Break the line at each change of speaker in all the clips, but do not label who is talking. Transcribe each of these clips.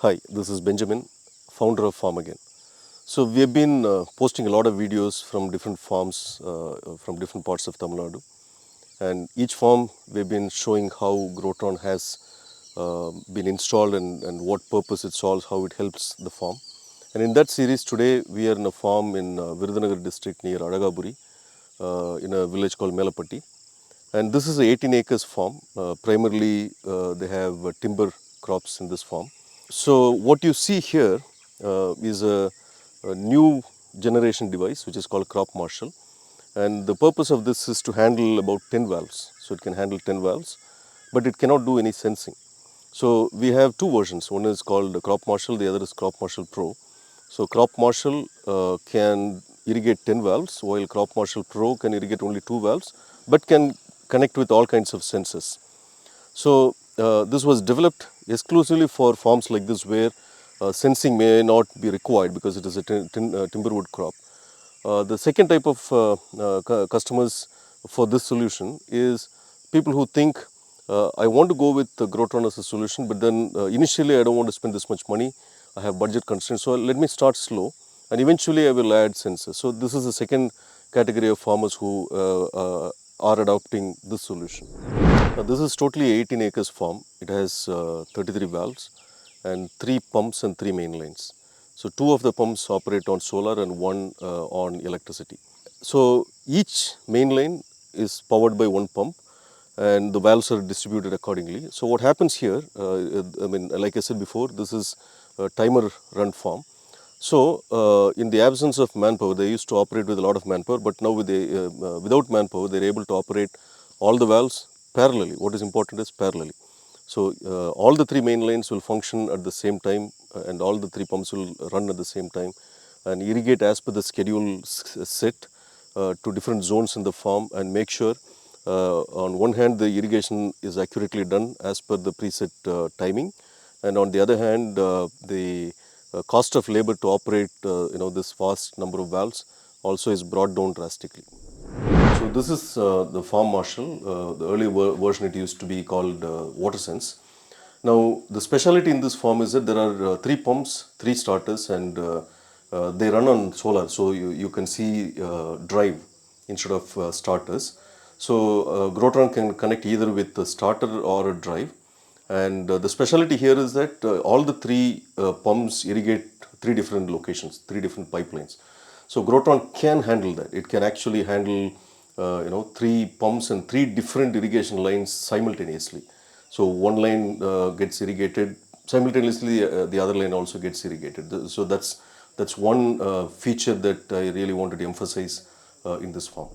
Hi, this is Benjamin, founder of Farm Again. So we have been posting a lot of videos from different farms from different parts of Tamil Nadu, and each farm we've been showing how Grotron has been installed and what purpose it solves, how it helps the farm. And in that series today we are in a farm in Virudhunagar district near Adagaburi in a village called Melapatti. And this is a 18 acres farm. Primarily they have timber crops in this farm. So what you see here is a new generation device which is called crop marshal, and the purpose of this is to handle about 10 valves. So it can handle 10 valves, but it cannot do any sensing. So we have two versions. One is called crop marshal, the other is crop marshal pro. So crop marshal can irrigate 10 valves, while crop marshal pro can irrigate only 2 valves, but can connect with all kinds of sensors. So this was developed exclusively for farms like this where sensing may not be required because it is a timberwood crop. The second type of customers for this solution is people who think I want to go with the Grotron as a solution, but then initially I don't want to spend this much money. I have budget constraints, so let me start slow, and eventually I will add sensors. So this is the second category of farmers who are adopting this solution. This is totally 18 acres farm. It has 33 valves and 3 pumps and 3 main lines. So 2 of the pumps operate on solar and 1 on electricity. So each main line is powered by 1 pump and the valves are distributed accordingly. So what happens here, like I said before, this is a timer run farm. So in the absence of manpower, they used to operate with a lot of manpower, but now without manpower, they're able to operate all the valves parallelly. What is important is parallelly. So all the 3 main lines will function at the same time, and all the 3 pumps will run at the same time and irrigate as per the schedule set to different zones in the farm, and make sure on one hand the irrigation is accurately done as per the preset timing, and on the other hand the cost of labor to operate this vast number of valves also is brought down drastically. So this is the farm marshal. The earlier version it used to be called water sense. Now the specialty in this farm is that there are 3 pumps, 3 starters, and they run on solar. So you can see drive instead of starters. So Grotron can connect either with a starter or a drive. And the specialty here is that all the 3 pumps irrigate 3 different locations, 3 different pipelines. So Grotron can handle that. It can actually handle 3 pumps and 3 different irrigation lines simultaneously. So one line gets irrigated simultaneously, the other line also gets irrigated. So that's one feature that I really wanted to emphasize in this farm.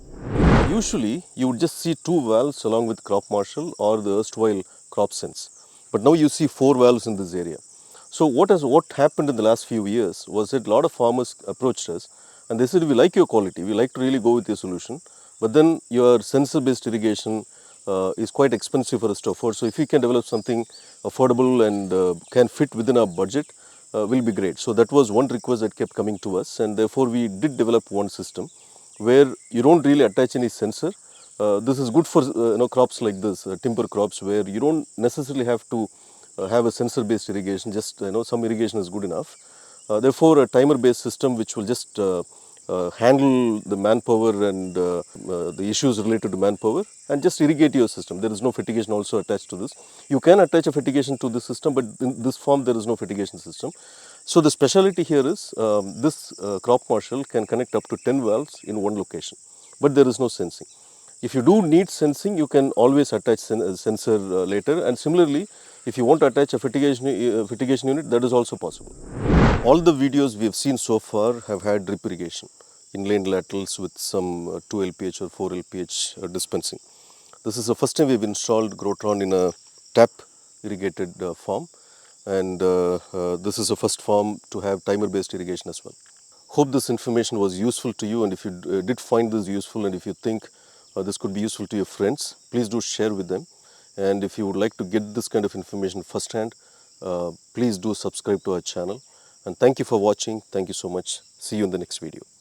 Usually you would just see 2 valves along with crop marshal or the erstwhile crop sense, but now you see 4 valves in this area. So what happened in the last few years was that a lot of farmers approached us and they said, we like your quality, we like to really go with your solution, but then your sensor based irrigation is quite expensive for us to afford. So if you can develop something affordable and can fit within our budget, will be great. So that was one request that kept coming to us, and therefore we did develop one system where you don't really attach any sensor. This is good for crops like this, timber crops, where you don't necessarily have to have a sensor based irrigation. Just some irrigation is good enough. Therefore a timer based system which will just handle the manpower and the issues related to manpower and just irrigate your system. There is no fertigation also attached to this. You can attach a fertigation to this system, but in this farm there is no fertigation system. So the specialty here is this crop marshal can connect up to 10 valves in one location, but there is no sensing. If you do need sensing, you can always attach sensor later, and similarly if you want to attach a fertigation unit, that is also possible. All the videos we have seen so far have had drip irrigation, inline laterals with some 2 LPH or 4 LPH dispensing. This is the first time we have installed Grotron in a tap irrigated farm, and this is the first farm to have timer based irrigation as well. Hope this information was useful to you, and if you did find this useful and if you think this could be useful to your friends, please do share with them. And if you would like to get this kind of information firsthand, please do subscribe to our channel. And thank you for watching. Thank you so much. See you in the next video.